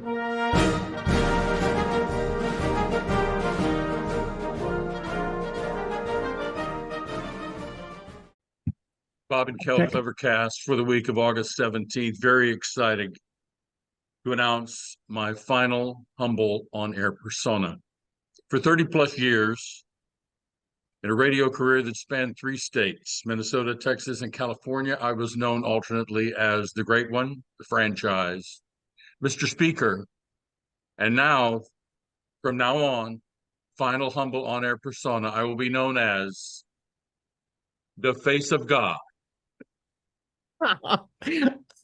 Bob and Kel CleverCast for the week of August 17th. Very exciting to announce my final humble on-air persona. For 30 plus years, in a radio career that spanned 3 states, Minnesota, Texas, and California, I was known alternately as the Great One, the Franchise, Mr. Speaker, and now, from now on, final humble on-air persona, I will be known as the Face of God.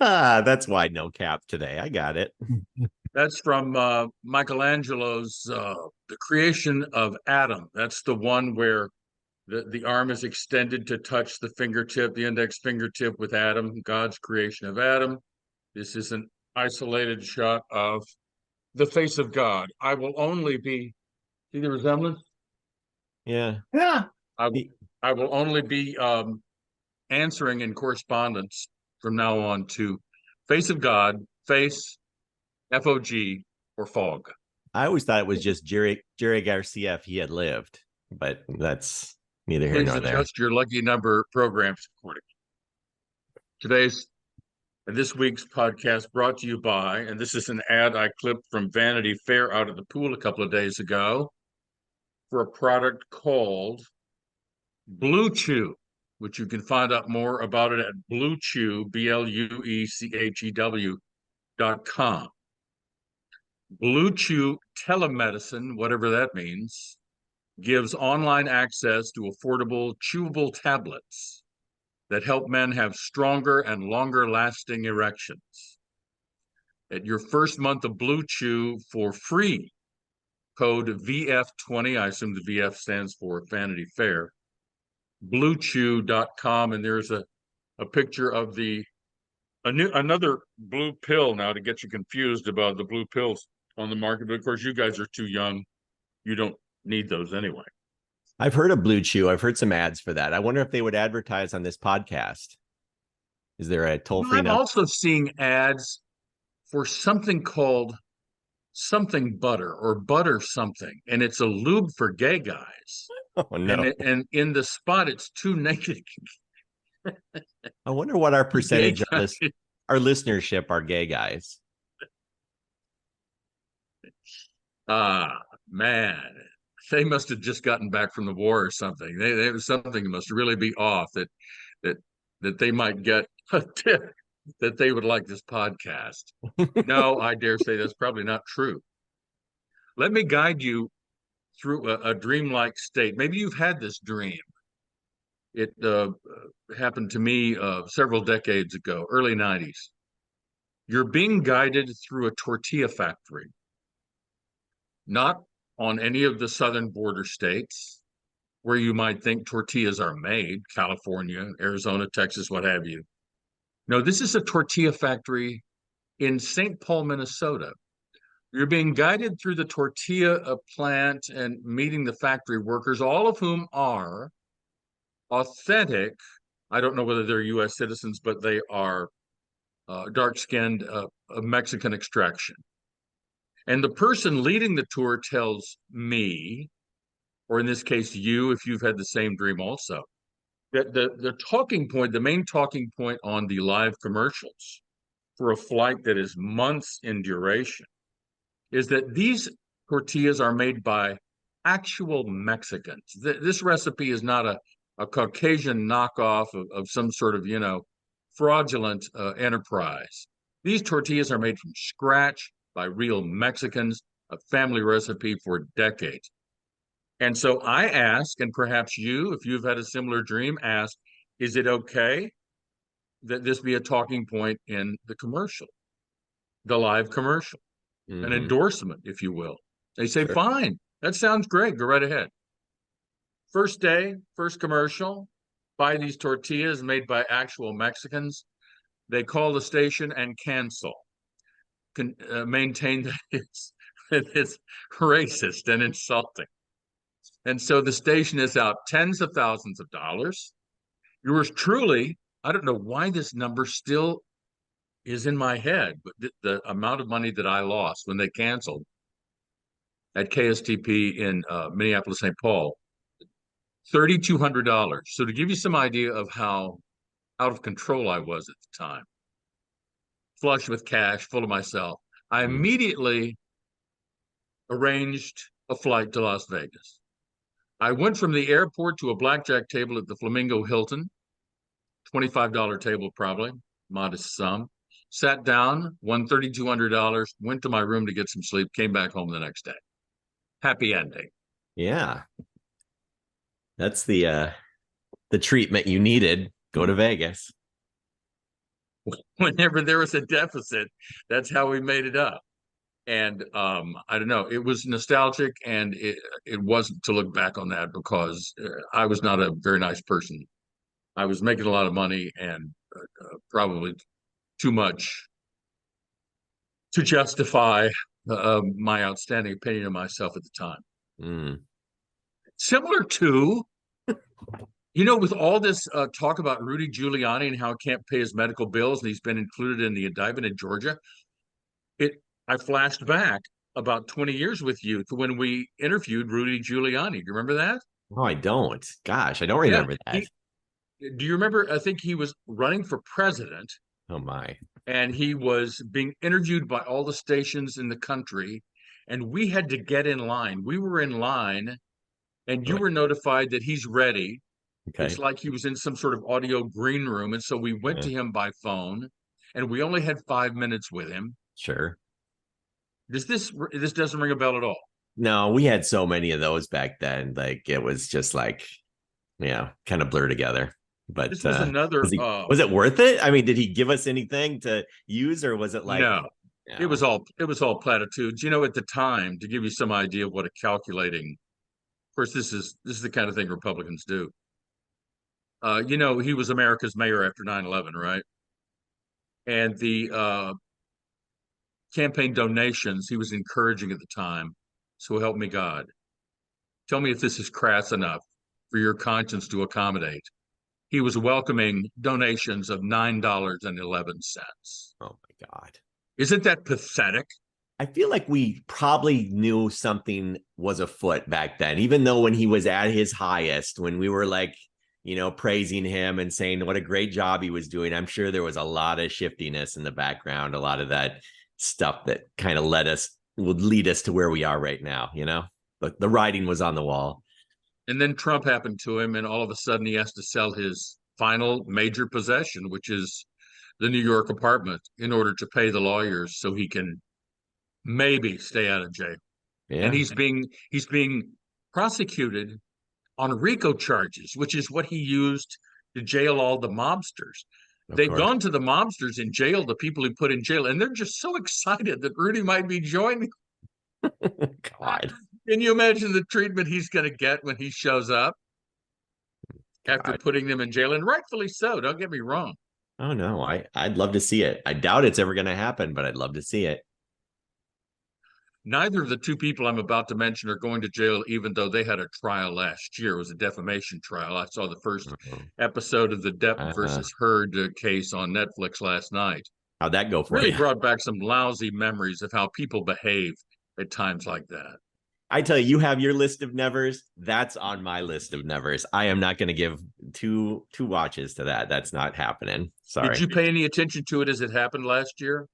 That's why no cap today. I got it. That's from Michelangelo's The Creation of Adam. That's the one where the arm is extended to touch the fingertip, the index fingertip with Adam, God's creation of Adam. This is an isolated shot of the face of God. I will only be, see the resemblance? Yeah. I will only be answering in correspondence from now on to face of God, face, FOG, or fog. I always thought it was just Jerry Garcia if he had lived, but that's neither here nor there. Adjust your lucky number programs accordingly. This week's podcast brought to you by, and this is an ad I clipped from Vanity Fair out of the pool a couple of days ago, for a product called Blue Chew, which you can find out more about it at BlueChew, BlueChew.com. Blue Chew telemedicine, whatever that means, gives online access to affordable chewable tablets that help men have stronger and longer lasting erections. At your first month of Blue Chew for free, code VF20, I assume the VF stands for Vanity Fair, BlueChew.com, and there's a picture of another blue pill now to get you confused about the blue pills on the market. But of course, you guys are too young. You don't need those anyway. I've heard of Blue Chew. I've heard some ads for that. I wonder if they would advertise on this podcast. Is there a toll-free number? I'm also seeing ads for something called something butter or butter something, and it's a lube for gay guys. Oh no! And in the spot, it's 2 naked. I wonder what our percentage of our listenership are gay guys. Man, they must have just gotten back from the war or something. They something must really be off that they might get a tip that they would like this podcast. No, I dare say that's probably not true. Let me guide you through a dreamlike state. Maybe you've had this dream. It happened to me several decades ago, early 90s. You're being guided through a tortilla factory, not on any of the southern border states where you might think tortillas are made, California, Arizona, Texas, what have you. No, this is a tortilla factory in St. Paul, Minnesota. You're being guided through the tortilla plant and meeting the factory workers, all of whom are authentic. I don't know whether they're U.S. citizens, but they are dark-skinned of Mexican extraction. And the person leading the tour tells me, or in this case, you, if you've had the same dream also, that the talking point, the main talking point on the live commercials for a flight that is months in duration is that these tortillas are made by actual Mexicans. This recipe is not a Caucasian knockoff of some sort of, fraudulent enterprise. These tortillas are made from scratch by real Mexicans, a family recipe for decades. And so I ask, and perhaps you, if you've had a similar dream, ask, is it okay that this be a talking point in the commercial, the live commercial, an endorsement, if you will? They say, sure. Fine, that sounds great. Go right ahead. First day, first commercial, buy these tortillas made by actual Mexicans. They call the station and cancel. Maintain that it's racist and insulting. And so the station is out tens of thousands of dollars. Yours truly, I don't know why this number still is in my head. But the amount of money that I lost when they canceled at KSTP in Minneapolis, St. Paul, $3,200. So to give you some idea of how out of control I was at the time, flush with cash, full of myself, I Mhm. immediately arranged a flight to Las Vegas. I went from the airport to a blackjack table at the Flamingo Hilton, $25 table probably, modest sum. Sat down, won $3,200, went to my room to get some sleep, came back home the next day. Happy ending. Yeah, that's the treatment you needed. Go to Vegas. Whenever there was a deficit, that's how we made it up. And I don't know, it was nostalgic, and it wasn't to look back on that because I was not a very nice person. I was making a lot of money and probably too much to justify my outstanding opinion of myself at the time. Mm. Similar to, with all this talk about Rudy Giuliani and how he can't pay his medical bills and he's been included in the indictment in Georgia, I flashed back about 20 years with you to when we interviewed Rudy Giuliani. Do you remember that? Oh, I don't. Gosh, I don't Yeah. remember that. Do you remember? I think he was running for president Oh my. and he was being interviewed by all the stations in the country. And we had to get in line. We were in line and you Really? were notified that he's ready. It's Okay. like he was in some sort of audio green room. And so we went Yeah, to him by phone and we only had 5 minutes with him. sure. This doesn't ring a bell at all? No, we had so many of those back then. Like it was just like, kind of blur together. But This was another was it worth it? I mean, did he give us anything to use, or was it like, no. It was all platitudes. At the time, to give you some idea of what a calculating, of course, this is the kind of thing Republicans do. He was America's mayor after 9/11, right? And the campaign donations he was encouraging at the time, so help me God. Tell me if this is crass enough for your conscience to accommodate. He was welcoming donations of $9.11. oh my God. Isn't that pathetic? I feel like we probably knew something was afoot back then, even though when he was at his highest, when we were like, praising him and saying what a great job he was doing, I'm sure there was a lot of shiftiness in the background, a lot of that stuff that kind of would lead us to where we are right now. But the writing was on the wall. And then Trump happened to him, and all of a sudden he has to sell his final major possession, which is the New York apartment, in order to pay the lawyers so he can maybe stay out of jail. And Yeah, he's being prosecuted on RICO charges, which is what he used to jail all the mobsters. of They've course. gone to the mobsters in jail, the people he put in jail, and they're just so excited that Rudy might be joining. God, Can you imagine the treatment he's going to get when he shows up after God. putting them in jail? And rightfully so. Don't get me wrong. Oh no, I'd love to see it. I doubt it's ever going to happen, but I'd love to see it. Neither of the two people I'm about to mention are going to jail, even though they had a trial last year. It was a defamation trial. I saw the first Mhm. episode of the Depp Uh, versus Heard case on Netflix last night. how'd that go for Really you? brought back some lousy memories of how people behave at times like that. I tell you, you have your list of nevers. That's on my list of nevers. I am not going to give two watches to that. That's not happening. Did Sorry. you pay any attention to it as it happened last year?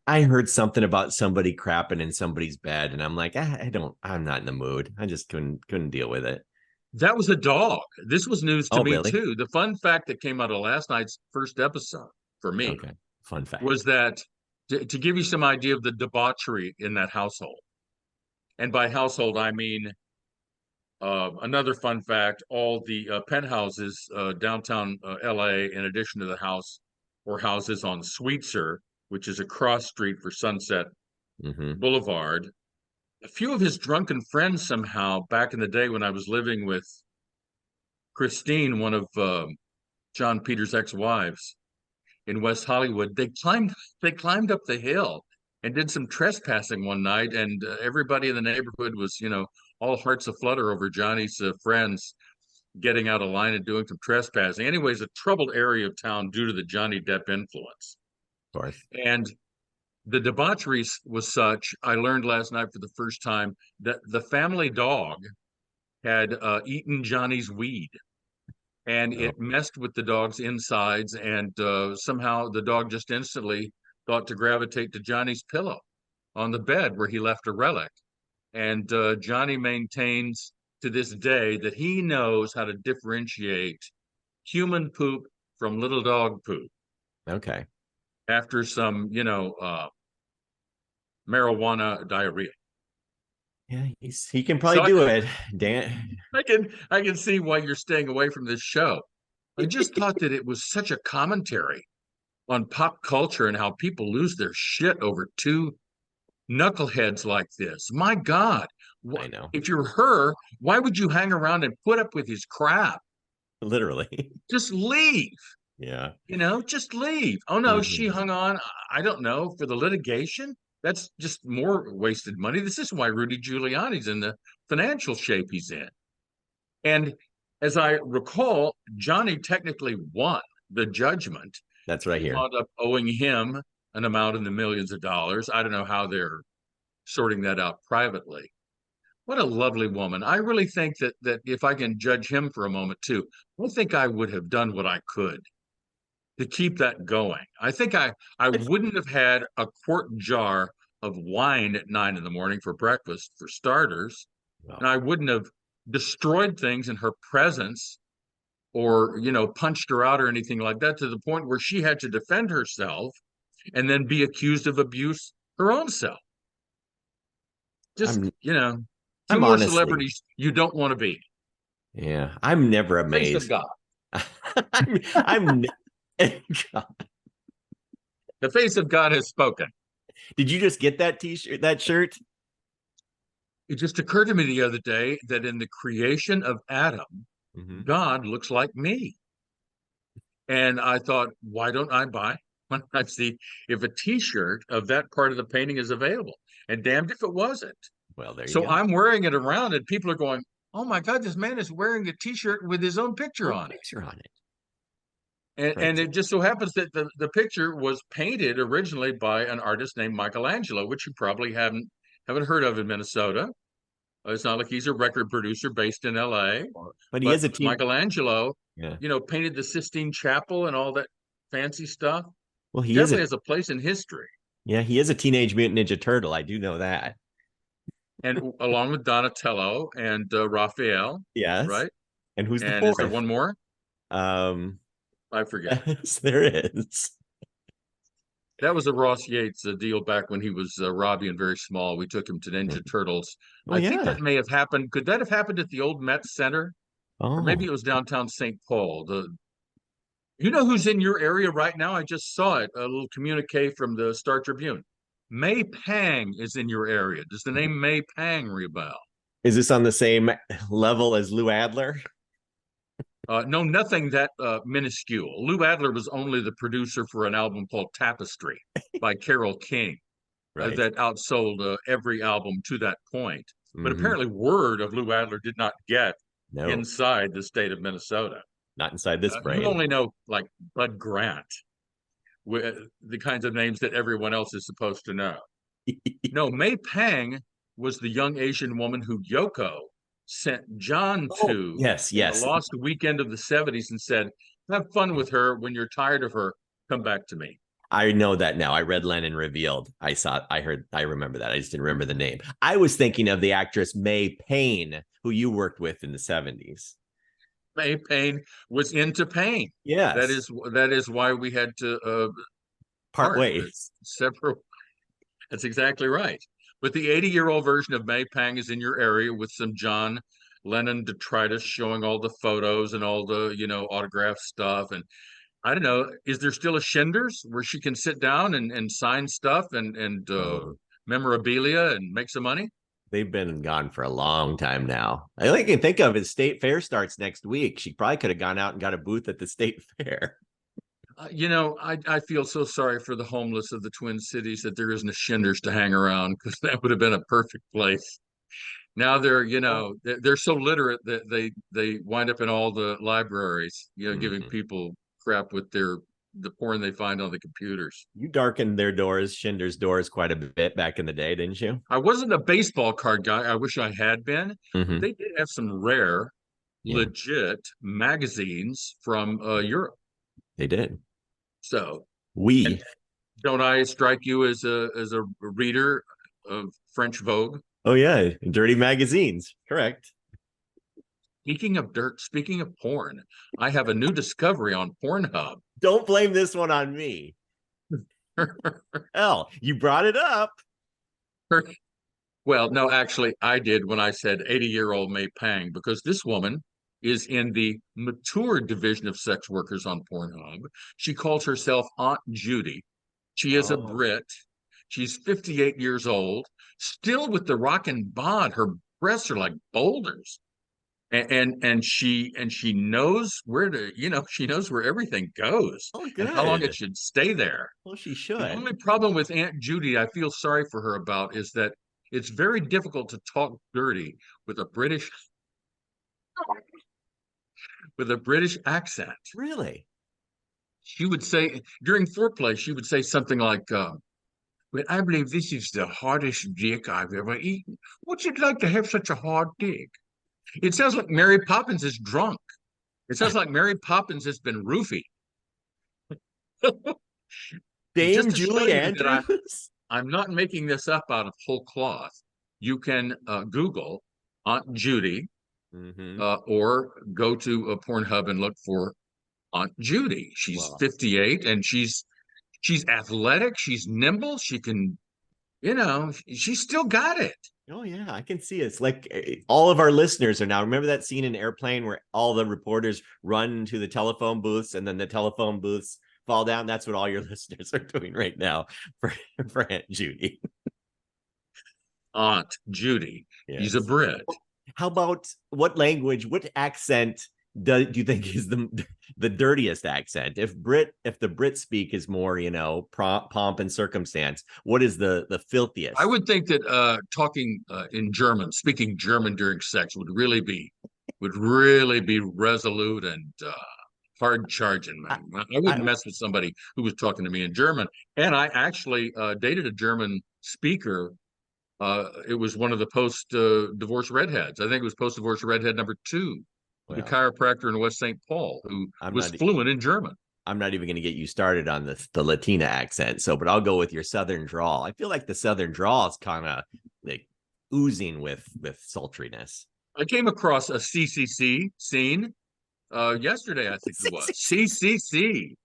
I heard something about somebody crapping in somebody's bed, and I'm like, I'm not in the mood. I just couldn't deal with it. That was a dog. This was news to Oh, me really? too. The fun fact that came out of last night's first episode for me Okay. Fun fact. was that to give you some idea of the debauchery in that household. And by household, I mean another fun fact, all the penthouses downtown LA, in addition to the house or houses on Sweetser, which is a cross street for Sunset Hmm. Boulevard. A few of his drunken friends somehow, back in the day when I was living with Christine, one of John Peters' ex-wives in West Hollywood, they climbed up the hill and did some trespassing one night, and everybody in the neighborhood was, all hearts aflutter over Johnny's friends getting out of line and doing some trespassing. Anyways, a troubled area of town due to the Johnny Depp influence. Of course. And the debauchery was such, I learned last night for the first time that the family dog had eaten Johnny's weed, and Oh, it messed with the dog's insides, and somehow the dog just instantly thought to gravitate to Johnny's pillow on the bed where he left a relic. And Johnny maintains to this day that he knows how to differentiate human poop from little dog poop okay. after some, marijuana diarrhea. Yeah, he can probably So do it. Dan. I can see why you're staying away from this show. I just thought that it was such a commentary on pop culture and how people lose their shit over two knuckleheads like this. My God, I know. if you're her, why would you hang around and put up with his crap? Literally. Just leave. Yeah. Just leave. Oh no, she Mhm. hung on, I don't know, for the litigation. That's just more wasted money. This is why Rudy Giuliani's in the financial shape he's in. And as I recall, Johnny technically won the judgment. That's right She here. wound up owing him an amount in the millions of dollars. I don't know how they're sorting that out privately. What a lovely woman. I really think that if I can judge him for a moment too, I think I would have done what I could to keep that going. I think I wouldn't have had a quart jar of wine at 9 in the morning for breakfast, for starters, Well, and I wouldn't have destroyed things in her presence or punched her out or anything like that to the point where she had to defend herself and then be accused of abuse her own self. Just I'm two I'm more honestly, celebrities you don't want to be. yeah, I'm never Face of amazed. God. I'm The face of God has spoken. Did you just get that t-shirt, that shirt? It just occurred to me the other day that in the creation of Adam, Hmm. God looks like me. And I thought, why don't I buy when I see if a t-shirt of that part of the painting is available? And damned if it wasn't. Well, there you So go. I'm wearing it around and people are going, oh my God, this man is wearing a t-shirt with his own picture One on it. picture on it. And Crazy. it just so happens that the picture was painted originally by an artist named Michelangelo, which you probably haven't heard of in Minnesota. It's not like he's a record producer based in LA, But he but is a teen. Michelangelo, Yeah. painted the Sistine Chapel and all that fancy stuff. Well, he is Definitely a has a place in history. yeah, he is a Teenage Mutant Ninja Turtle. I do know that. And along with Donatello and Raphael, Yes. right? And who's the And is there fourth? one more? Um, I forget. yes, there is. That was a Ross Yates deal back when he was Robbie and very small. We took him to Ninja Turtles. Oh I think yeah. that may have happened. Could that have happened at the old Met Center? Or maybe Oh, it was downtown St. Paul. You know who's in your area right now? I just saw it, a little communique from the Star Tribune. May Pang is in your area. Does the name May Pang ring a bell? is this on the same level as Lou Adler? No, nothing that minuscule. Lou Adler was only the producer for an album called Tapestry by Carole King Right. that outsold every album to that point. But Hmm. apparently, word of Lou Adler did not get No, inside the state of Minnesota. not inside this You brain. only know like Bud Grant, with the kinds of names that everyone else is supposed to know. No, May Pang was the young Asian woman who Yoko sent John Oh, to yes, in the yes. lost weekend of the 70s and said, have fun with her. When you're tired of her, come back to me. I know that now. I read Lennon Revealed. I remember that. I just didn't remember the name. I was thinking of the actress May Payne, who you worked with in the 70s. May Payne was into pain. That Yes. is that is why we had to Part part ways. several. That's exactly right. But the 80-year-old version of May Pang is in your area with some John Lennon detritus showing all the photos and all the, autograph stuff. And I don't know, is there still a Schindler's where she can sit down and sign stuff and Oh, memorabilia and make some money? they've been gone for a long time now. I only can think of is State Fair starts next week. She probably could have gone out and got a booth at the State Fair. I feel so sorry for the homeless of the Twin Cities that there isn't a Schindler's to hang around because that would have been a perfect place. Now Oh. they're so literate that they wind up in all the libraries, giving Mhm. people crap with their the porn they find on the computers. You darkened their doors, Schindler's doors, quite a bit back in the day, didn't you? I wasn't a baseball card guy. I wish I had been, but Mm-hmm. they did have some rare, Yeah, legit magazines from Europe. they did. So, and We. don't I strike you as a reader of French Vogue? Oh yeah, dirty magazines. Correct. Speaking of dirt, speaking of porn, I have a new discovery on Pornhub. Don't blame this one on me. Hell, you brought it up. Well, no, actually, I did when I said 80-year-old May Pang, because this woman is in the mature division of sex workers on Pornhub. She calls herself Aunt Judy. She is a Oh, Brit. She's 58 years old, still with the rockin' bod. Her breasts are like boulders. And she knows where to, she knows where everything goes oh, and how long it good. should stay there. Well, she The should. only problem with Aunt Judy, I feel sorry for her about, is that it's very difficult to talk dirty with a British accent. Really? She would say during foreplay, she would say something like, "Well, I believe this is the hardest dick I've ever eaten. What's it like to have such a hard dick?" It sounds like Mary Poppins is drunk. It sounds like Mary Poppins has been roofied. Just Dame to show Julie you that Andrews? I'm not making this up out of whole cloth. You can Google Aunt Judy Mm-hmm. or go to Pornhub and look for Aunt Judy. She's Well, 58 and she's athletic. She's nimble. She can, she's still got it. oh yeah, I can see it. It's like all of our listeners are now. Remember that scene in Airplane where all the reporters run to the telephone booths and then the telephone booths fall down? That's what all your listeners are doing right now for Aunt Judy. Aunt Judy. She's a Yes. Brit. How about what language, what accent do you think is the dirtiest accent? If the Brit speak is more, pomp and circumstance, what is the I filthiest? would think that talking in German, speaking German during sex would really be resolute and hard charging, I, man. I wouldn't I mess with somebody who was talking to me in German. And I actually dated a German speaker. It was one of the post-divorce redheads. I think it was post-divorce redhead number two, the well, chiropractor in West St. Paul, who I'm was not fluent in German. I'm not even going to get you started on the Latina accent. So, but I'll go with your Southern drawl. I feel like the Southern drawl is kind of like oozing with sultriness. I came across a CCC scene yesterday, I think it was. CCC.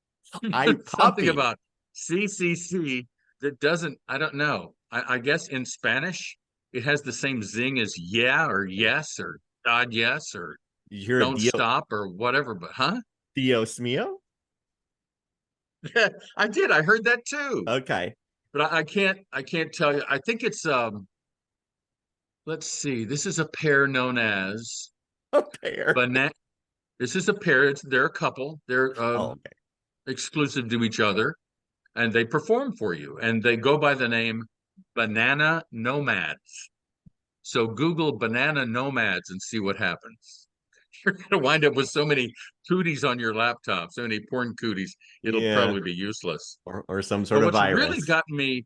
I Something puppy. about CCC that doesn't, I don't know. I guess in Spanish, it has the same zing as yeah or yes or God yes or You hear a don't stop or whatever. But huh? Dios mio? I did. I heard that too. Okay. But I can't tell you. I think it's let's see. This is a pair known as A pair. Banana. This is a pair. They're a couple. They're Oh, okay. exclusive to each other, and they perform for you. And they go by the name Banana Nomads. So Google Banana Nomads and see what happens. You're going to wind up with so many cooties on your laptop, so many porn cooties, it'll Yeah. probably be useless. Or some But sort of what's really virus. gotten me,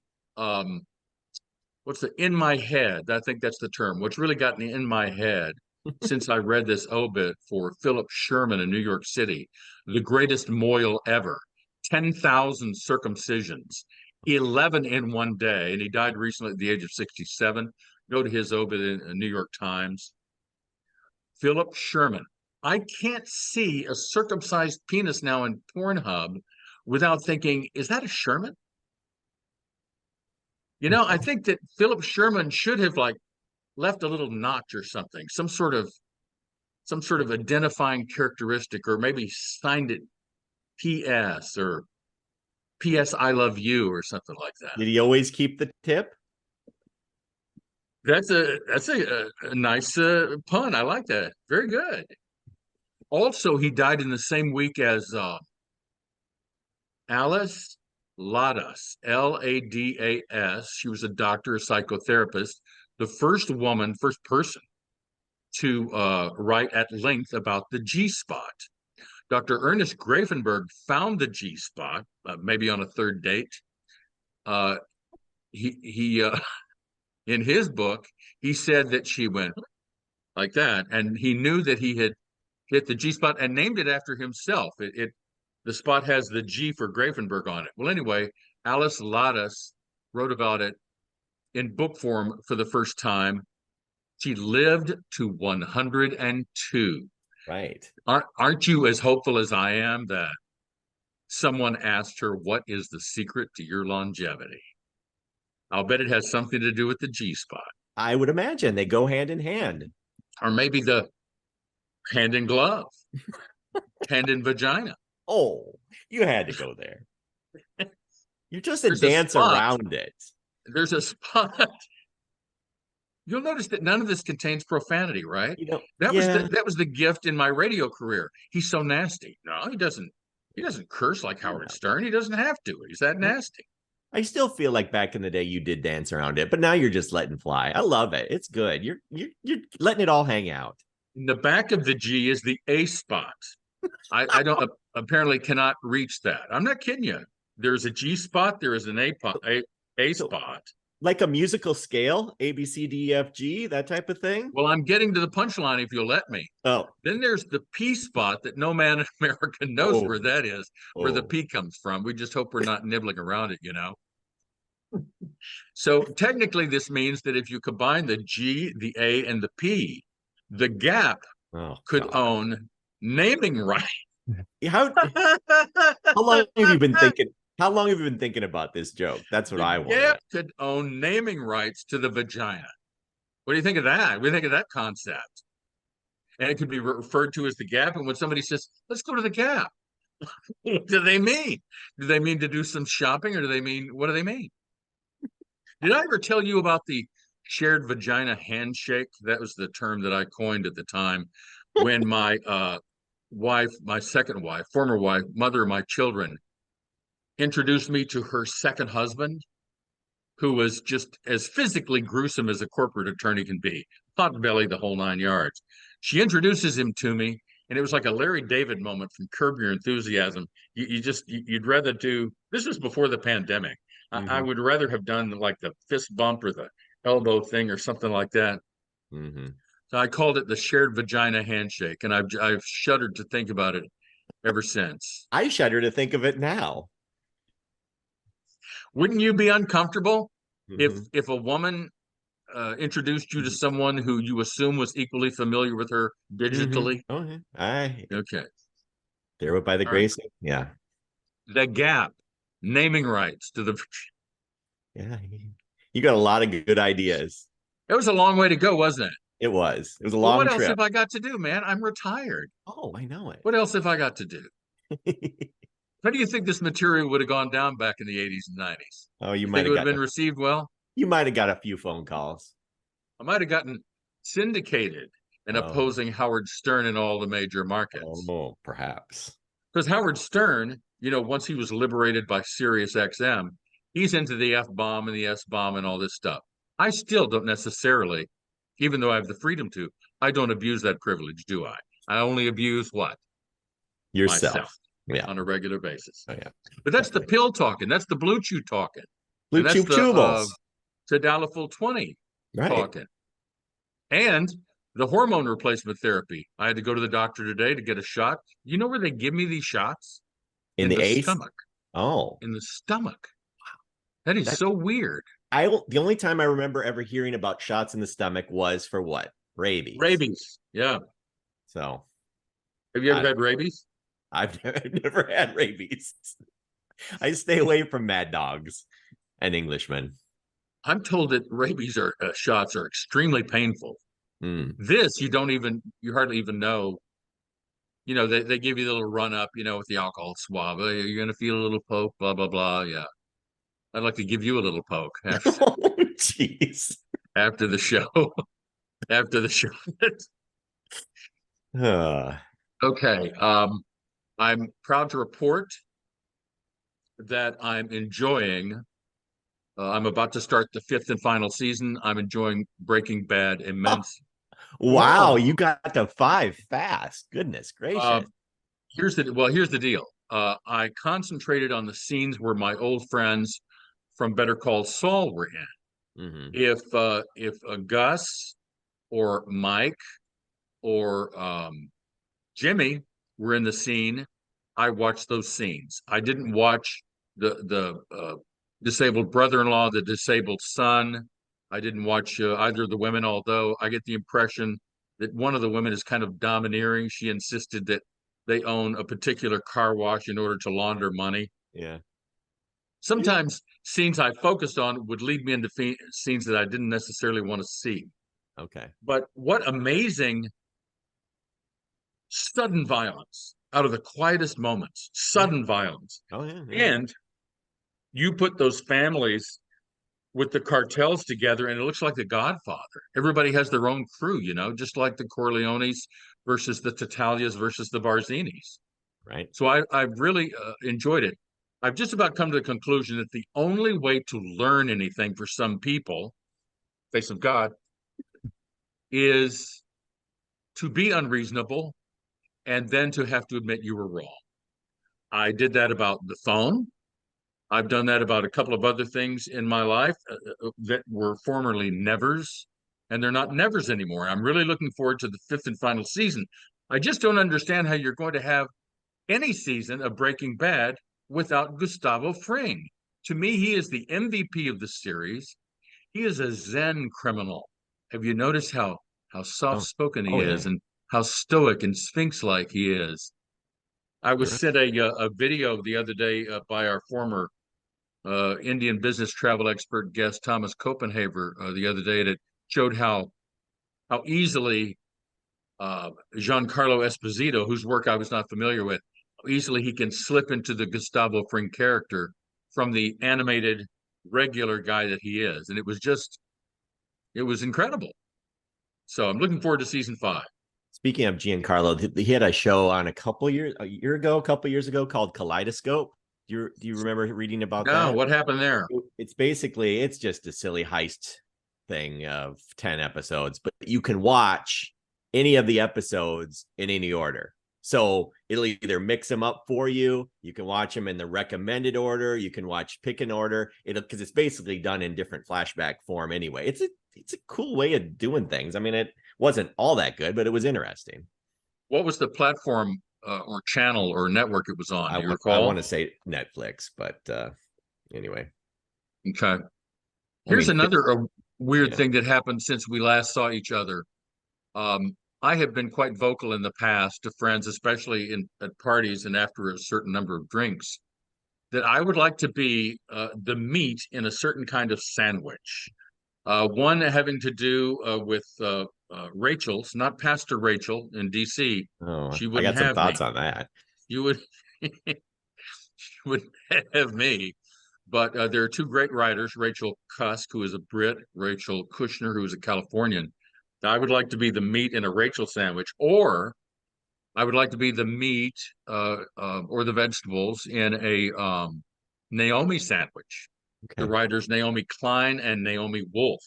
what's the in my head? I think that's the term. What's really got me in my head since I read this obit for Philip Sherman in New York City, the greatest mohel ever, 10,000 circumcisions, 11 in one day. And he died recently at the age of 67. Go to his obit in New York Times. Philip Sherman. I can't see a circumcised penis now in Pornhub without thinking, is that a Sherman? I think that Philip Sherman should have like left a little notch or something, some sort of identifying characteristic, or maybe signed it PS or PS I love you or something like that. Did he always keep the tip? That's a nice pun. I like that. Very good. Also, he died in the same week as Alice Ladas, Ladas. She was a doctor, a psychotherapist, the first woman, first person to write at length about the G spot. Dr. Ernest Grafenberg found the G spot, maybe on a third date. Uh, he in his book, he said that she went like that, and he knew that he had hit the G spot and named it after himself. The spot has the G for Grafenberg on it. Well, anyway, Alice Ladas wrote about it in book form for the first time. She lived to 102. Right. Aren't you as hopeful as I am that someone asked her, what is the secret to your longevity? I'll bet it has something to do with the G spot. I would imagine they go hand in hand. Or maybe the hand in glove, hand in vagina. Oh, you had to go there. You just There's dance around it. There's a spot. You'll notice that none of this contains profanity, right? That was the gift in my radio career. He's so nasty. No, he doesn't curse like Howard Stern. He doesn't have to. He's that nasty. I still feel like back in the day you did dance around it, but now you're just letting fly. I love it. It's good. You're letting it all hang out. In the back of the G is the A spot. I don't apparently cannot reach that. I'm not kidding you. There's a G spot. There is an A spot. Like a musical scale, A, B, C, D, E, F, G, that type of thing? Well, I'm getting to the punchline if you'll let me. Oh. Then there's the P spot that no man in America knows where that is, where the P comes from. We just hope we're not nibbling around it, So technically, this means that if you combine the G, the A, and the P, the Gap could own naming rights. How long have you been thinking? How long have you been thinking about this joke? That's what I want. Gap could own naming rights to the vagina. What do you think of that? What do you think of that concept? And it could be referred to as the Gap. And when somebody says, let's go to the Gap, what do they mean? Do they mean to do some shopping, or what do they mean? Did I ever tell you about the shared vagina handshake? That was the term that I coined at the time when my wife, my second wife, former wife, mother of my children, introduced me to her second husband, who was just as physically gruesome as a corporate attorney can be, pot belly, the whole 9 yards. She introduces him to me, and it was like a Larry David moment from Curb Your Enthusiasm. You'd rather do, this was before the pandemic. I would rather have done like the fist bump or the elbow thing or something like that. So I called it the shared vagina handshake, and I've shuddered to think about it ever since. I shudder to think of it now. Wouldn't you be uncomfortable if a woman introduced you to someone who you assume was equally familiar with her digitally? Okay. There by the grace. Yeah. The Gap, naming rights to the. Yeah. You got a lot of good ideas. It was a long way to go, wasn't it? It was. It was a long trip. What else have I got to do, man? I'm retired. Oh, I know it. What else have I got to do? How do you think this material would have gone down back in the 80s and 90s? Oh, you might have been received well? You might have got a few phone calls. I might have gotten syndicated in opposing Howard Stern in all the major markets. Oh, perhaps. Because Howard Stern, once he was liberated by Sirius XM, he's into the F-bomb and the S-bomb and all this stuff. I still don't necessarily, even though I have the freedom to, I don't abuse that privilege, do I? I only abuse what? Yourself. Myself. Yeah. On a regular basis. Oh, yeah. But that's the pill talking. That's the Blue Chew talking. Blue Chew chewables. Tadalafil 20 talking. And the hormone replacement therapy. I had to go to the doctor today to get a shot. You know where they give me these shots? In the stomach. Oh. In the stomach. Wow. That's so weird. The only time I remember ever hearing about shots in the stomach was for what? Rabies. Rabies. Yeah. So. Have you ever had rabies? I've never had rabies. I stay away from mad dogs and Englishmen. I'm told that rabies shots are extremely painful. This, you hardly even know. They give you a little run up, with the alcohol swab. You're going to feel a little poke, blah, blah, blah. Yeah. I'd like to give you a little poke. Jeez. After the show. After the show. Okay. I'm proud to report that I'm enjoying. I'm about to start the 5th and final season. I'm enjoying Breaking Bad immensely. Wow, you got to 5 fast. Goodness gracious. here's the deal. I concentrated on the scenes where my old friends from Better Call Saul were in. Hmm. If Gus or Mike or Jimmy were in the scene, I watched those scenes. I didn't watch the disabled brother-in-law, the disabled son. I didn't watch either of the women, although I get the impression that one of the women is kind of domineering. She insisted that they own a particular car wash in order to launder money. Yeah. Sometimes scenes I focused on would lead me into scenes that I didn't necessarily want to see. Okay. But what amazing sudden violence out of the quietest moments, Yeah. sudden violence. Oh yeah. Yeah. And you put those families with the cartels together, and it looks like The Godfather. Everybody has their own crew, just like the Corleones versus the Tatalias versus the Barzinis. Right. So I've really enjoyed it. I've just about come to the conclusion that the only way to learn anything for some people, face of God, is to be unreasonable and then to have to admit you were wrong. I did that about the phone. I've done that about a couple of other things in my life that were formerly nevers, and they're not nevers anymore. I'm really looking forward to the fifth and final season. I just don't understand how you're going to have any season of Breaking Bad without Gustavo Fring. To me, he is the MVP of the series. He is a Zen criminal. Have you noticed how soft Oh. spoken he Oh is yeah. and how stoic and sphinx like he is? I You're was right. sent a video the other day by our former Indian business travel expert guest Thomas Copenhaver the other day that showed how easily Giancarlo Esposito, whose work I was not familiar with, how easily he can slip into the Gustavo Fring character from the animated regular guy that he is, and it was incredible. So I'm looking forward to season 5. Speaking of Giancarlo, he had a show on a couple years ago called Kaleidoscope. Do you remember reading about Now, that? what happened there? It's just a silly heist thing of 10 episodes, but you can watch any of the episodes in any order. So it'll either mix them up for you. You can watch them in the recommended order. You can watch pick an order. It'll because it's basically done in different flashback form anyway. It's a cool way of doing things. I mean, it wasn't all that good, but it was interesting. What was the platform or channel or network it was on? Do you I want recall? to say Netflix, but anyway, Okay. I Here's mean, another weird yeah. thing that happened since we last saw each other. I have been quite vocal in the past to friends, especially at parties and after a certain number of drinks, that I would like to be the meat in a certain kind of sandwich. One having to do with Rachel's, not Pastor Rachel in DC. Oh, She I wouldn't got some have me. thoughts on that. You would, you wouldn't have me. But there are two great writers, Rachel Cusk, who is a Brit, Rachel Kushner, who is a Californian. I would like to be the meat in a Rachel sandwich, or I would like to be the meat or the vegetables in a Naomi sandwich. The Okay. writers Naomi Klein and Naomi Wolf.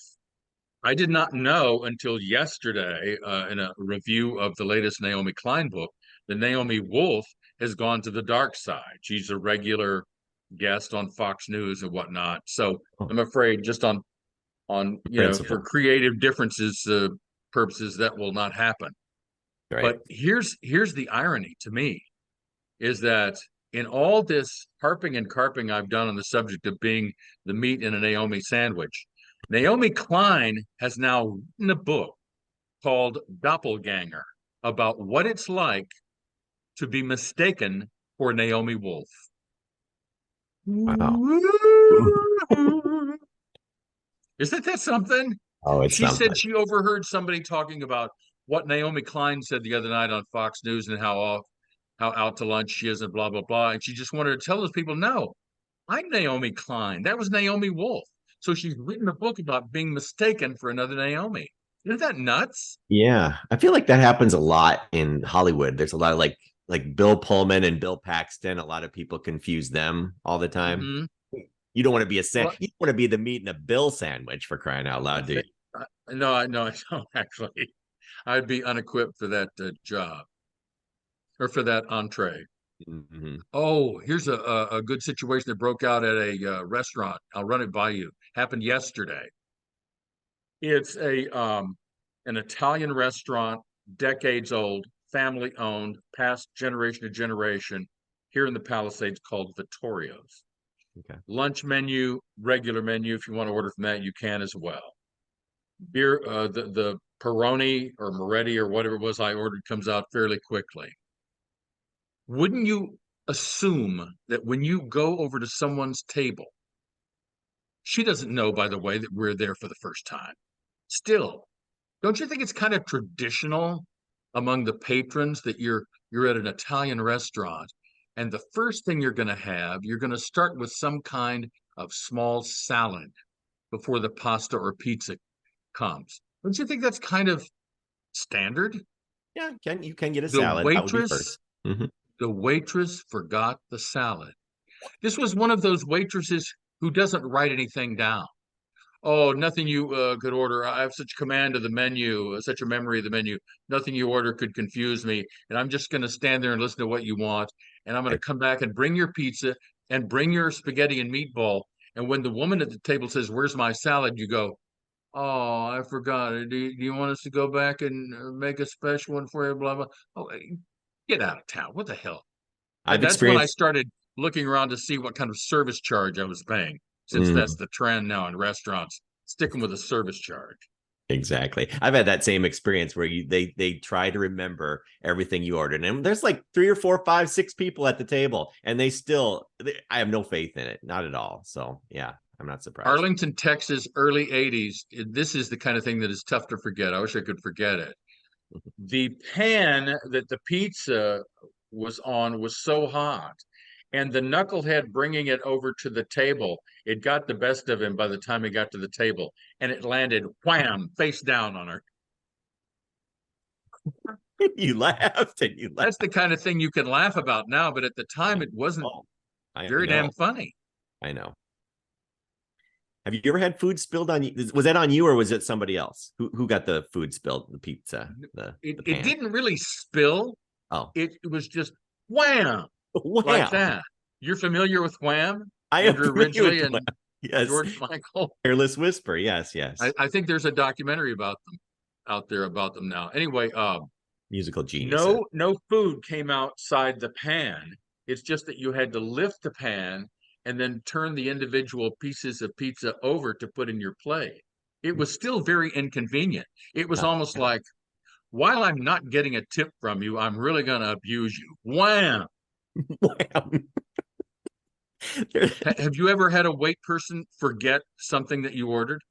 I did not know until yesterday in a review of the latest Naomi Klein book that Naomi Wolf has gone to the dark side. She's a regular guest on Fox News and whatnot. So Oh, I'm afraid just on for principle. creative differences purposes that will not happen. Right. But here's the irony to me is that in all this harping and carping I've done on the subject of being the meat in a Naomi sandwich, Naomi Klein has now written a book called Doppelganger about what it's like to be mistaken for Naomi Wolf. Wow. Isn't that something? Oh, it's She said something. she overheard somebody talking about what Naomi Klein said the other night on Fox News and how out to lunch she is and blah blah blah. And she just wanted to tell those people, no, I'm Naomi Klein. That was Naomi Wolf. So she's written a book about being mistaken for another Naomi. Isn't that nuts? Yeah. I feel like that happens a lot in Hollywood. There's a lot of like Bill Pullman and Bill Paxton. A lot of people confuse them all the time. Hmm. You don't want to be Well, you want to be the meat in a Bill sandwich for crying out loud, do you? no, I don't actually. I'd be unequipped for that job. or for that entree. Mm-hmm. Oh, here's a good situation that broke out at a restaurant. I'll run it by you. Happened yesterday. It's a an Italian restaurant, decades old, family owned, passed generation to generation here in the Palisades, called Vittorio's. Okay. Lunch menu, regular menu. If you want to order from that, you can as well. Beer, the Peroni or Moretti or whatever it was I ordered comes out fairly quickly. Wouldn't you assume that when you go over to someone's table, she doesn't know, by the way, that we're there for the first time? Still, don't you think it's kind of traditional among the patrons that you're at an Italian restaurant and the first thing you're going to start with some kind of small salad before the pasta or pizza comes. Don't you think that's kind of standard? Yeah, you can get a The salad. That would be waitress, first. Hmm. the waitress forgot the salad. This was one of those waitresses who doesn't write anything down. Oh, nothing you could order. I have such command of the menu, such a memory of the menu. Nothing you order could confuse me. And I'm just going to stand there and listen to what you want. And I'm going to come back and bring your pizza and bring your spaghetti and meatball. And when the woman at the table says, "Where's my salad?" you go, "Oh, I forgot it. Do you want us to go back and make a special one for you?" Blah, blah. Oh, get out of town. What the hell? I've That's when I experienced. started looking around to see what kind of service charge I was paying, since that's Mm, the trend now in restaurants, sticking with a service charge. exactly. I've had that same experience where they try to remember everything you ordered, and there's like three or four, five, six people at the table, and I have no faith in it, not at all. So yeah, I'm not surprised. Arlington, Texas, early 80s. This is the kind of thing that is tough to forget. I wish I could forget it. The pan that the pizza was on was so hot, and the knucklehead bringing it over to the table, it got the best of him by the time he got to the table, and it landed wham, face down on her. You laughed and you That's laughed. the kind of thing you can laugh about now, but at the time it wasn't Oh, I very damn know. funny. I know. Have you ever had food spilled on you? Was that on you or was it somebody else? Who got the food spilled? The pizza, the It pan. didn't really spill. Oh, It was just wham, like wham! that. You're familiar with Wham? I am Andrew familiar with Ridgely wham. and Yes, George Michael. Careless Whisper. Yes, yes. I think there's a documentary about them out there about them now. Anyway, Musical geniuses. no food came outside the pan. It's just that you had to lift the pan and then turn the individual pieces of pizza over to put in your plate. It was still very inconvenient. It was almost like, while I'm not getting a tip from you, I'm really going to abuse you. Wham! Wham! Have you ever had a wait person forget something that you ordered?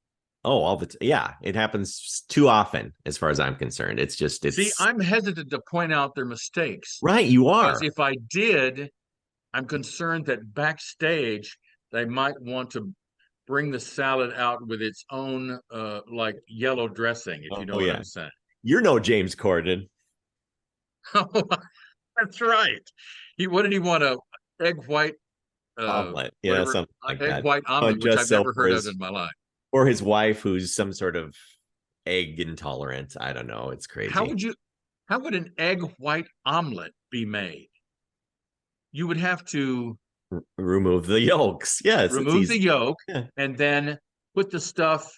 Oh, yeah, it happens too often, as far as I'm concerned. See, It's I'm hesitant to point out their mistakes right. You because are. if I did, I'm concerned that backstage they might want to bring the salad out with its own like yellow dressing, if you know Oh what yeah, I'm saying. you're no James Corden. Oh, that's right. What did he want? A egg white, Omelet, yeah, whatever, something like egg that. white omelet, which Unjust I've sell never for heard of his in my life. or his wife, who's some sort of egg intolerant. I don't know. It's How crazy. would you? How would an egg white omelet be made? You would have to Remove the yolks. Yes, it's remove the easy. yolk Yeah, and then put the stuff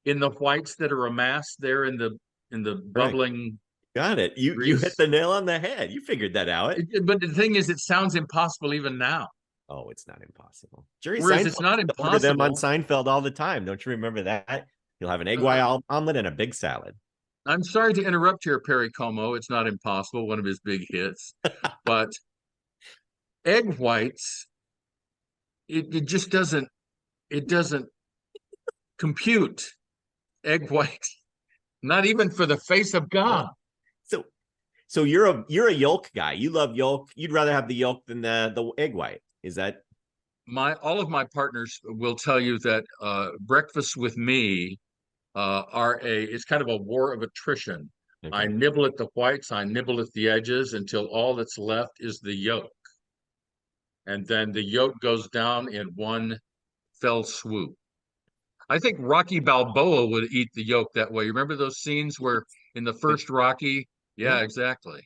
in the whites that are amassed there in the right. bubbling Got it. You hit grease. the nail on the head. You figured that out. But the thing is, it sounds impossible even now. Oh, it's not impossible. Jerry Whereas Seinfeld it's not used to order them on impossible. Seinfeld all the time. Don't you remember that? You'll have an egg white Uh, omelet and a big salad. I'm sorry to interrupt here, Perry Como. It's not impossible, one of his big hits. But egg whites, it just doesn't compute. Egg whites, not even for the face of God. Wow. So so you're a yolk guy. You love yolk. You'd rather have the yolk than the egg white. Is that My all of my partners will tell you that breakfast with me are a it's kind of a war of attrition. I okay? nibble at the whites, I nibble at the edges until all that's left is the yolk. And then the yolk goes down in one fell swoop. I think Rocky Balboa would eat the yolk that way. Remember those scenes where in the first Rocky? Yeah, Yeah. exactly.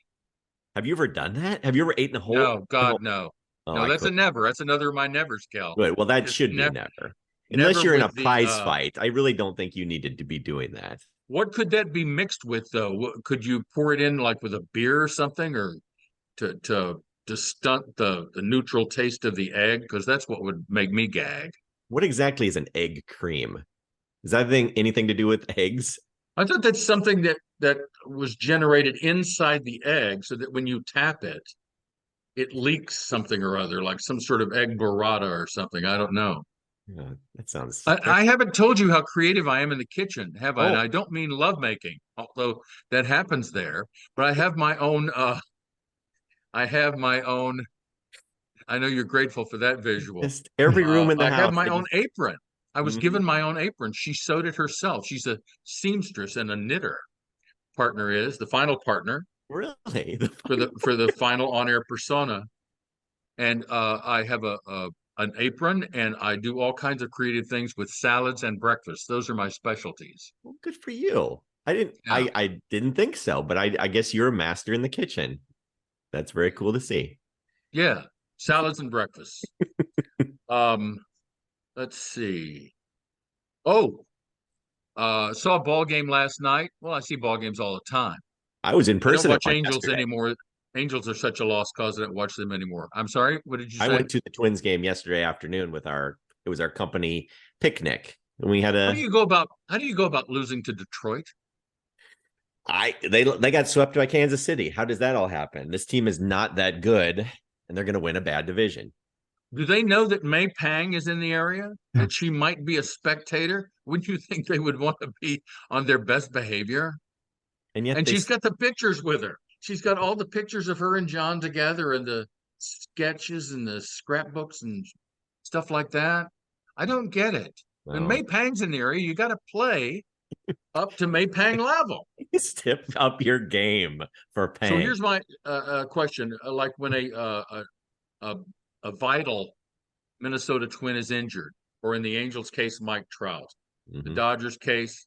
Have you ever done that? Have you ever eaten a No, whole? God, no. Oh, No, I that's a could. never. That's another of my nevers, Kel. Good. Well, that Just should be a never, never. Unless never you're in a with the prize fight, I really don't think you needed to be doing that. what could that be mixed with though? Could you pour it in like with a beer or something, or to stunt the neutral taste of the egg? Because that's what would make me gag. What exactly is an egg cream? Is that thing anything to do with eggs? I thought that's something that was generated inside the egg, so that when you tap it, it leaks something or other, like some sort of egg burrata or something. I don't know. That sounds I haven't told you how creative I am in the kitchen, have I? And Oh, I don't mean lovemaking, although that happens there. But I have my own. I have my own. I know you're grateful for that visual. just every room in the I have house. my I own just apron. I was Mhm. given my own apron. She sewed it herself. She's a seamstress and a knitter. Partner is the final partner Really for the final on-air persona. And I have a an apron, and I do all kinds of creative things with salads and breakfast. Those are my specialties. Well, good for you. I didn't Yeah, I didn't think so, but I guess you're a master in the kitchen. That's very cool to see. yeah, salads and breakfast. Um, let's see. Oh, saw a ball game last night. Well, I see ball games all the time. I was in I don't person at watch one Angels yesterday. anymore. Angels are such a lost cause. I don't watch them anymore. I'm sorry. What did you I say? went to the Twins game yesterday afternoon with our it was our company picnic. And we had a How do you go about losing to Detroit? I they got swept by Kansas City. How does that all happen? This team is not that good and they're going to win a bad division. Do they know that May Pang is in the area? That she might be a spectator? Wouldn't you think they would want to be on their best behavior? And yet And they she's got the pictures with her. She's got all the pictures of her and John together, and the sketches and the scrapbooks and stuff like that. I don't get it. When well, May Pang's in the area, you got to play up to May Pang level. step up your game for So Pang. here's my question: like when a a vital Minnesota Twin is injured, or in the Angels' case, Mike Trout. The Mhm. Dodgers' case,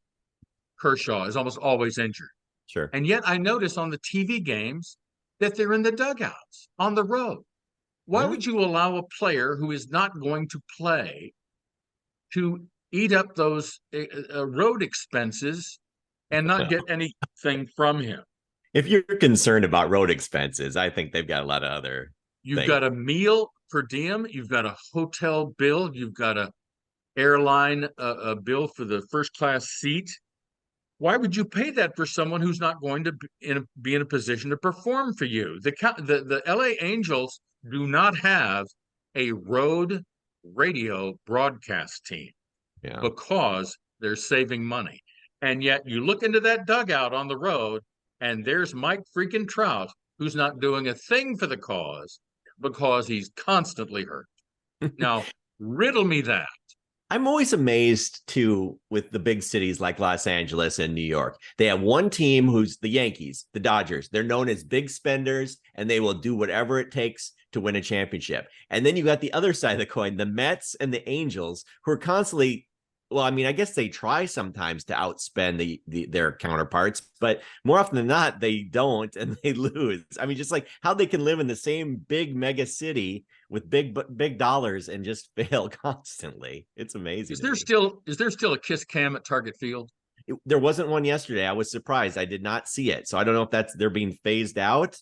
Kershaw is almost always injured. Sure. And yet I notice on the TV games that they're in the dugouts on the road. Why Well, would you allow a player who is not going to play to eat up those road expenses and not get anything from him? if you're concerned about road expenses, I think they've got a lot of other You've things. got a meal per diem, you've got a hotel bill, you've got a airline a bill for the first class seat. Why would you pay that for someone who's not going to be in a position to perform for you? The LA Angels do not have a road radio broadcast team Yeah. because they're saving money. And yet you look into that dugout on the road, and there's Mike freaking Trout, who's not doing a thing for the cause because he's constantly hurt. Now, riddle me that. I'm always amazed too with the big cities like Los Angeles and New York. They have one team who's the Yankees, the Dodgers. They're known as big spenders and they will do whatever it takes to win a championship. And then you got the other side of the coin, the Mets and the Angels, who are constantly well, I mean, I guess they try sometimes to outspend their counterparts, but more often than not, they don't and they lose. I mean, just like how they can live in the same big mega city with big dollars and just fail constantly. It's amazing to me. Is there still a kiss cam at Target Field? There wasn't one yesterday. I was surprised. I did not see it. So I don't know if that's they're being phased out.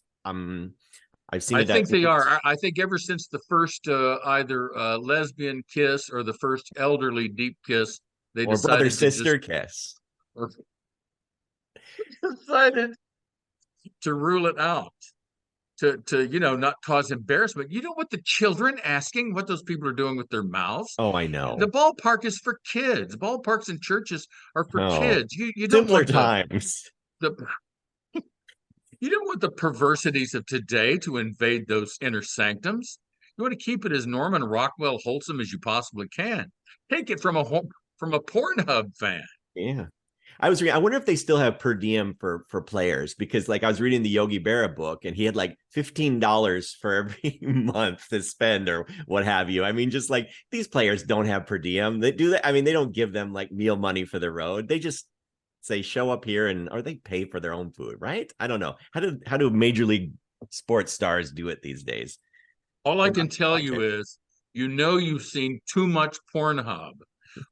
I've seen I it at think they are. I think ever since the first either lesbian kiss or the first elderly deep kiss, they or brother decided to just sister kiss. or decided to rule it out to not cause embarrassment. You don't want the children asking what those people are doing with their mouths. Oh, I The know. ballpark is for kids. Ballparks and churches are for Oh, kids. You don't simpler want times. the you don't want the perversities of today to invade those inner sanctums. You want to keep it as Norman Rockwell wholesome as you possibly can. Take it from a Pornhub fan. Yeah. I was reading, I wonder if they still have per diem for players because like I was reading the Yogi Berra book and he had like $15 for every month to spend or what have you. I mean, just like these players don't have per diem. They do that. I mean, they don't give them like meal money for the road. They just say show up here and or they pay for their own food, right? I don't know. How do major league Sports stars do it these days. All I They're can not tell you wanted. is, you've seen too much Pornhub.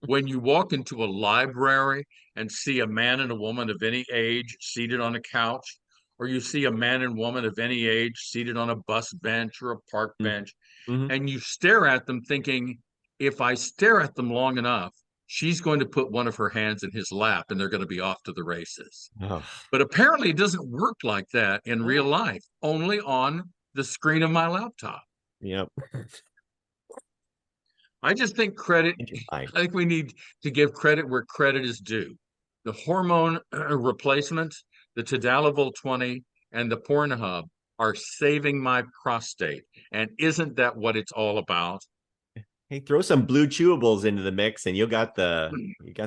When you walk into a library and see a man and a woman of any age seated on a couch, or you see a man and woman of any age seated on a bus bench or a park bench, Mm-hmm. and you stare at them thinking, if I stare at them long enough, she's going to put one of her hands in his lap and they're going to be off to the races. Oh, But apparently, it doesn't work like that in real oh. life, only on the screen of my laptop. Yep. I just think credit, Fine. I think we need to give credit where credit is due. The hormone replacement, the Tadalafil 20, and the Pornhub are saving my prostate. And isn't that what it's all about? Hey, throw some blue chewables into the mix, and you got the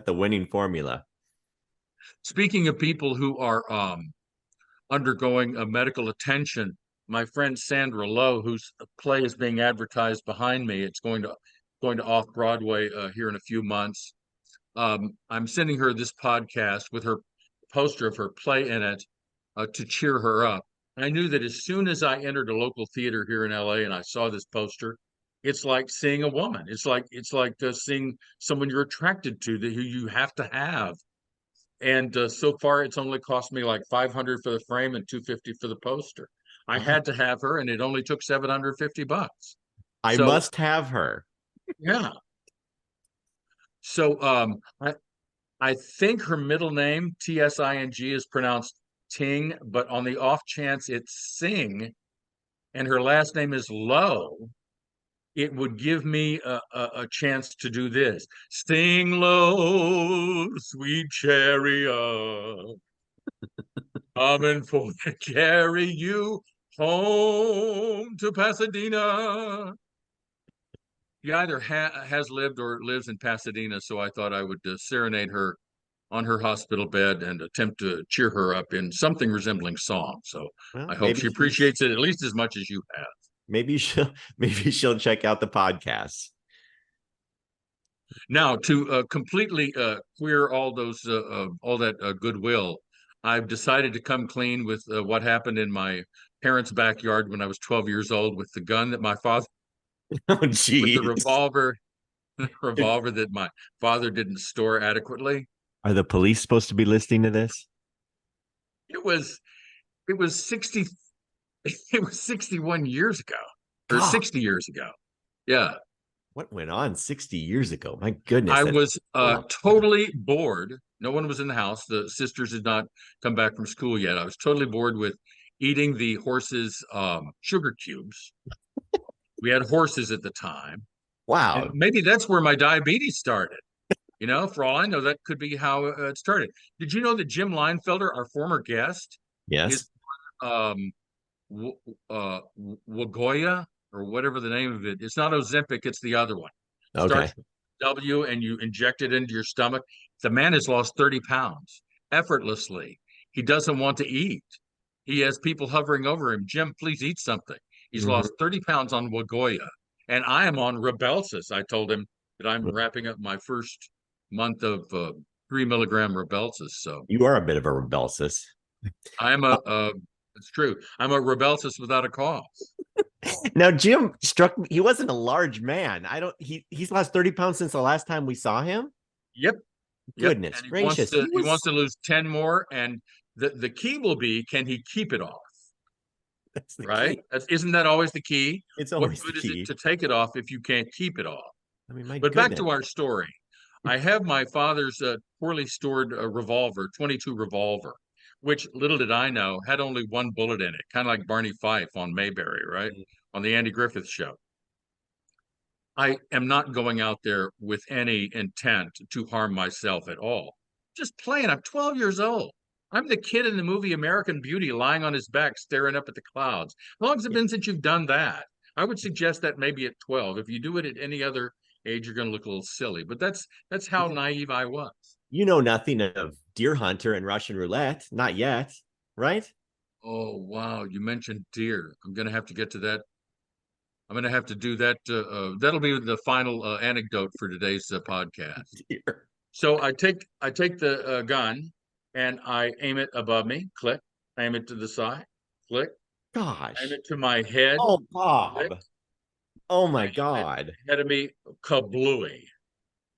winning formula. Speaking of people who are undergoing a medical attention, my friend Sandra Loh, whose play is being advertised behind me, it's going to off Broadway here in a few months. I'm sending her this podcast with her poster of her play in it to cheer her up. I knew that as soon as I entered a local theater here in LA and I saw this poster, it's like seeing a woman. It's like seeing someone you're attracted to, that who you have to have. And so far, it's only cost me like 500 for the frame and 250 for the poster. I Wow. had to have her, and it only took $750. I So must have her. yeah. So I think her middle name, Tsing, is pronounced Ting, but on the off chance it's Sing and her last name is Low, it would give me a chance to do this. Sing low, sweet chariot, coming for to carry you home to Pasadena. He either has lived or lives in Pasadena, so I thought I would serenade her on her hospital bed and attempt to cheer her up in something resembling song. So Well, I hope she appreciates it at least as much as you have. maybe she'll maybe she'll check out the podcast. Now, to completely clear all that goodwill, I've decided to come clean with what happened in my parents' backyard when I was 12 years old with the gun that my father, Oh, with the geez. revolver that my father didn't store adequately. Are the police supposed to be listening to this? It was it was 60 it was 61 years ago or God, 60 years ago. Yeah. what went on 60 years ago? My goodness, I that's was a long time. totally bored. No one was in the house. The sisters had not come back from school yet. I was totally bored with eating the horses' sugar cubes. We had horses at the time. And Wow. maybe that's where my diabetes started. For all I know, that could be how it started. Did you know that Jim Leinfelder, our former guest, Yes. is um, Wagoya or whatever the name of it? It's not Ozempic, it's the other one. Okay. Starts with W and you inject it into your stomach. The man has lost 30 pounds effortlessly. He doesn't want to eat. He has people hovering over him. Jim, please eat something. He's Mhm. lost 30 pounds on Wagoya. And I am on Rybelsus. I told him that I'm wrapping up my first month of 3 milligram Rybelsus. So You are a bit of a rebelsis. I'm it's true. I'm a Rybelsus without a cause. Now, Jim struck me. He wasn't a large man. I don't. He's lost 30 pounds since the last time we saw him. Yep. Yep. Goodness And he wants gracious, to he he wants was. to lose 10 more. And the key will be, can he keep it off? That's the Right? key. Isn't that always the key? It's What always the good is it key. to take it off if you can't keep it off? I mean, my But back goodness. to our story. I have my father's poorly stored revolver, 22 revolver, which little did I know had only one bullet in it, kind of like Barney Fife on Mayberry, right? On the Andy Griffith Show. I am not going out there with any intent to harm myself at all. Just playing. I'm 12 years old. I'm the kid in the movie American Beauty lying on his back staring up at the clouds. How long has it been since you've done that? I would suggest that maybe at 12. If you do it at any other age, you're going to look a little silly. But that's how Yeah. naive I was. You know nothing of Deer Hunter and Russian Roulette, not yet, right? Oh, wow. You mentioned deer. I'm going to have to get to that. I'm going to have to do that. That'll be the final anecdote for today's podcast. Deer. So I take the gun and I aim it above me, click, aim it to the side, click, Gosh. Came it to my head, Oh, Bob. clicked, Oh my right God. ahead of me, kablooey.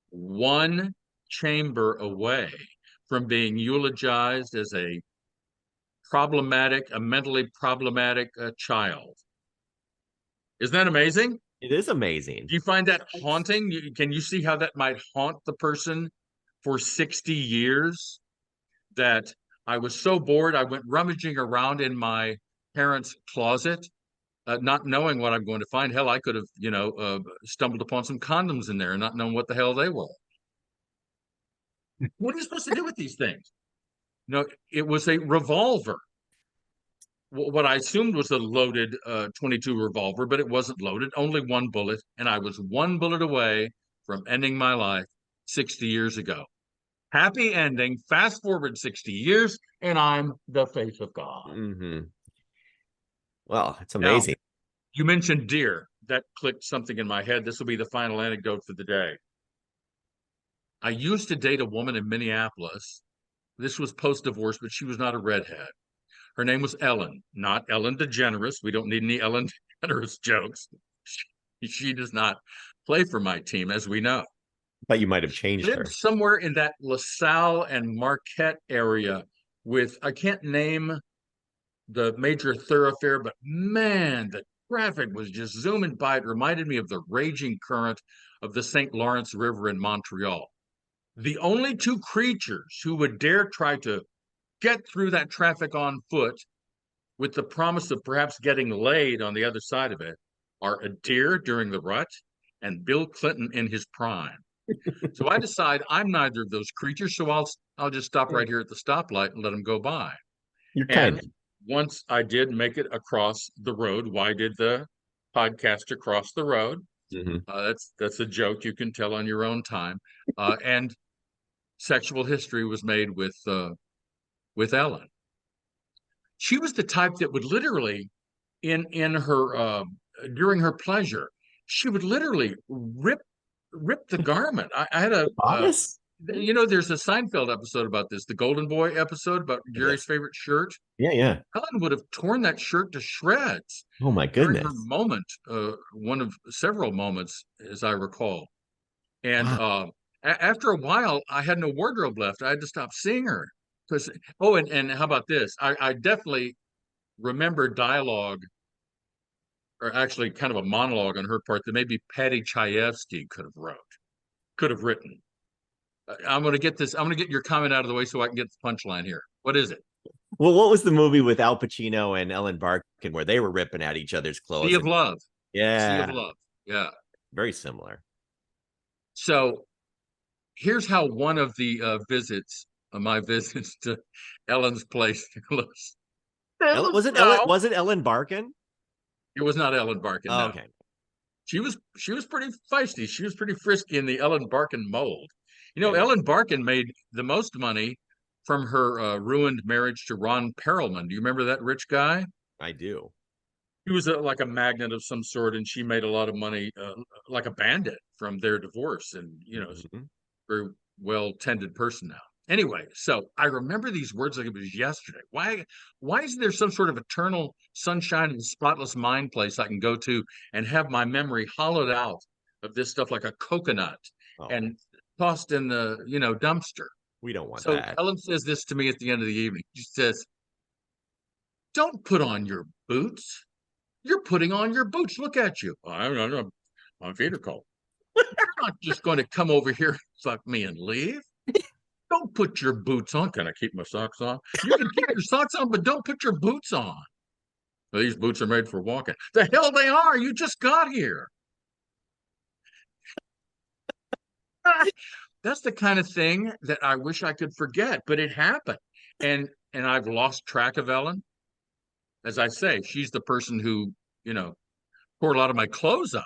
One chamber away from being eulogized as a mentally problematic child. Isn't that amazing? It is amazing. Do you find that haunting? Can you see how that might haunt the person for 60 years? That I was so bored, I went rummaging around in my parents' closet, not knowing what I'm going to find. Hell, I could have, stumbled upon some condoms in there and not known what the hell they were. What are you supposed to do with these things? No, it was a revolver. What I assumed was a loaded 22 revolver, but it wasn't loaded, only one bullet. And I was one bullet away from ending my life 60 years ago. Happy ending. Fast forward 60 years, and I'm the face of God. Mm-hmm. Well, it's Now, amazing. you mentioned deer. That clicked something in my head. This will be the final anecdote for the day. I used to date a woman in Minneapolis. This was post divorce, but she was not a redhead. Her name was Ellen, not Ellen DeGeneres. We don't need any Ellen DeGeneres jokes. She does not play for my team, as we know. But you might have She changed lived her. somewhere in that LaSalle and Marquette area with, I can't name the major thoroughfare, but man, the traffic was just zooming by. It reminded me of the raging current of the St. Lawrence River in Montreal. The only two creatures who would dare try to get through that traffic on foot with the promise of perhaps getting laid on the other side of it are a deer during the rut and Bill Clinton in his prime. So I decide I'm neither of those creatures, so I'll just stop right here at the stoplight and let them go by. You're kind And of. once I did make it across the road, why did the podcast across the road? Mm-hmm. That's a joke you can tell on your own time. And sexual history was made with Ellen. She was the type that would literally in her during her pleasure, she would literally rip the garment. I had Honest? there's a Seinfeld episode about this, the Golden Boy episode about Jerry's Yes. favorite shirt. Yeah, yeah. Helen would have torn that shirt to shreds Oh my during her goodness. moment, one of several moments, as I recall. And Wow. after a while, I had no wardrobe left. I had to stop seeing her because. Oh, and how about this? I definitely remember dialogue, or actually kind of a monologue on her part that maybe Patty Chayefsky could have written. I'm going to get this. I'm going to get your comment out of the way so I can get the punchline here. What is it? Well, what was the movie with Al Pacino and Ellen Barkin where they were ripping at each other's Sea clothes? of Love. Sea of Yeah, Love. Yeah. very similar. So here's how one of the my visits to Ellen's place looks. Was it Ellen Barkin? It was not Ellen Barkin. Oh, No, okay. she was pretty feisty. She was pretty frisky in the Ellen Barkin mold. Yeah, yeah. Ellen Barkin made the most money from her ruined marriage to Ron Perelman. Do you remember that rich guy? I do. He was like a magnet of some sort, and she made a lot of money, like a bandit from their divorce. And Mhm. very well tended person now. Anyway, so I remember these words like it was yesterday. Why is there some sort of eternal sunshine and spotless mind place I can go to and have my memory hollowed out of this stuff like a coconut Oh, and tossed in the dumpster? we don't want So that. Ellen says this to me at the end of the evening. She says, "Don't put on your boots. You're putting on your boots. Look at you. My feet are cold. You're not just going to come over here, fuck me, and leave. Don't put your boots on. Can I keep my socks on? You can keep your socks on, but don't put your boots on. Well, these boots are made for walking. The hell they are. You just got here." That's the kind of thing that I wish I could forget, but it happened. And I've lost track of Ellen. As I say, she's the person who, poured a lot of my clothes on.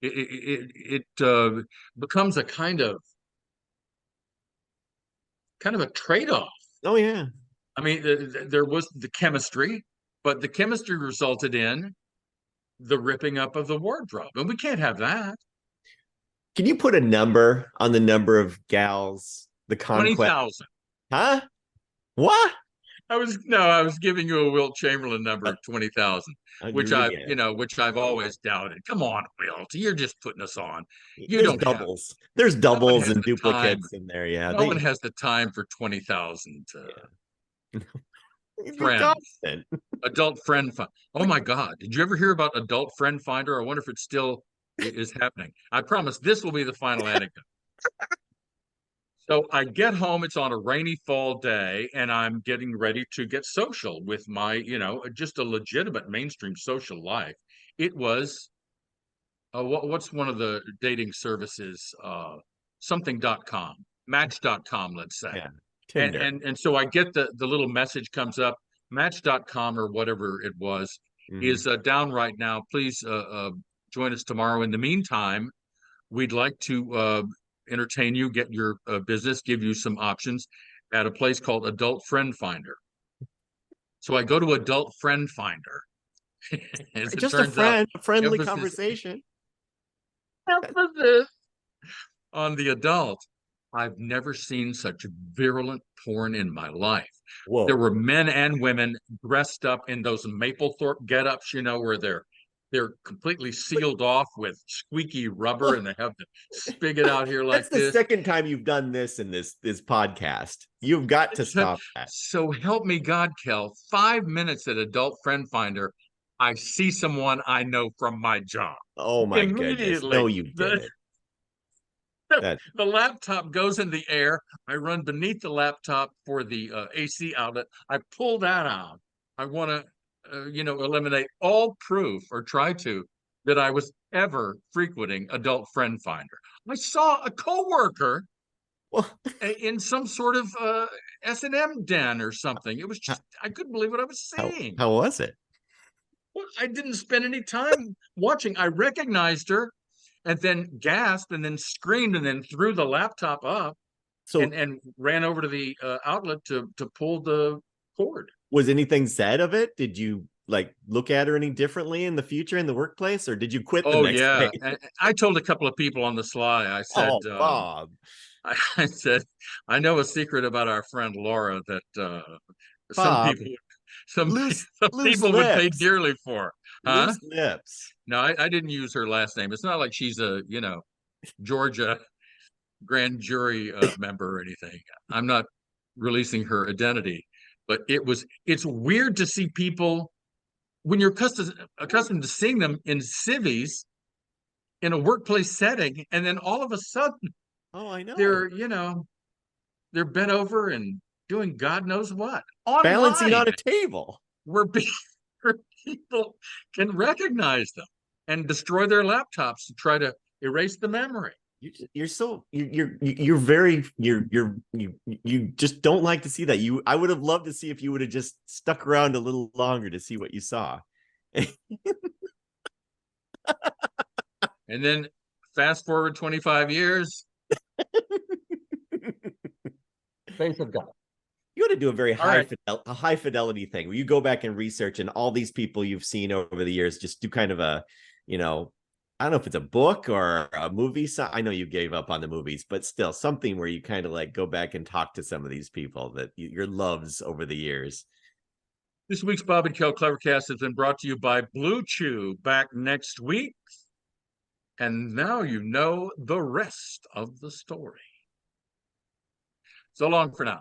It becomes a kind of a trade-off. Oh yeah. I mean, there was the chemistry, but the chemistry resulted in the ripping up of the wardrobe, and we can't have that. Can you put a number on the number of gals, the conquest? 20,000. Huh? What? I was giving you a Wilt Chamberlain number Uh, of 20,000, do it again. which I've always doubted. Come on, Wilt, you're just putting us on. You There's don't have doubles. There's no one doubles has and the time. duplicates in there. Yeah, No one has the time for 20,000 yeah. It'd be friends. constant. Adult friend find. Oh my God! Did you ever hear about Adult Friend Finder? I wonder if it still is happening. I promise this will be the final anecdote. So I get home, it's on a rainy fall day, and I'm getting ready to get social with my, just a legitimate mainstream social life. It was what's one of the dating services? Something.com, match.com, let's say. Yeah, And Tinder. and so I get the little message comes up, match.com or whatever it was, Hmm. is down right now. Please join us tomorrow. In the meantime, we'd like to entertain you, get your business, give you some options at a place called Adult Friend Finder. So I go to Adult Friend Finder. As it Just a turns out, friend, a friendly emphasis, conversation. emphasis on the adult. I've never seen such virulent porn in my life. There Whoa. were men and women dressed up in those Mapplethorpe get-ups, where they're completely sealed off with squeaky rubber and they have the spigot out here like That's the this. second time you've done this in this podcast. You've got to stop that. So help me God, Kel, 5 minutes at Adult Friend Finder, I see someone I know from my job. Oh my goodness. No, Immediately, you didn't. That the laptop goes in the air. I run beneath the laptop for the AC outlet. I pull that out. I want to, eliminate all proof or try to that I was ever frequenting Adult Friend Finder. I saw a coworker well, in some sort of S&M den or something. It was just, I couldn't believe what I was seeing. how was it? Well, I didn't spend any time watching. I recognized her and then gasped and then screamed and then threw the laptop up So and ran over to the outlet to pull the cord. was anything said of it? Did you like look at her any differently in the future in the workplace, or did you quit the Oh next yeah, day? and I told a couple of people on the sly. I said, Oh, Bob. I said, I know a secret about our friend Laura that some Bob, people, some some loose people would pay lips. dearly for, huh? Loose lips. No, I didn't use her last name. It's not like she's a Georgia grand jury member or anything. I'm not releasing her identity, but it's weird to see people when you're accustomed to seeing them in civies in a workplace setting, and then all of a sudden Oh, I know. they're they're bent over and doing God knows what Balancing online, on a table. where where people can recognize them and destroy their laptops to try to erase the memory. You're very you just don't like to see that. I would have loved to see if you would have just stuck around a little longer to see what you saw. And then fast forward 25 years, face of God. You ought to do a very Right. high fidelity thing where you go back and research and all these people you've seen over the years, just do kind of a, I don't know if it's a book or a movie. So I know you gave up on the movies, but still something where you kind of like go back and talk to some of these people that your loves over the years. This week's Bob and Kel CleverCast has been brought to you by Blue Chew. Back next week. And now you know the rest of the story. So long for now.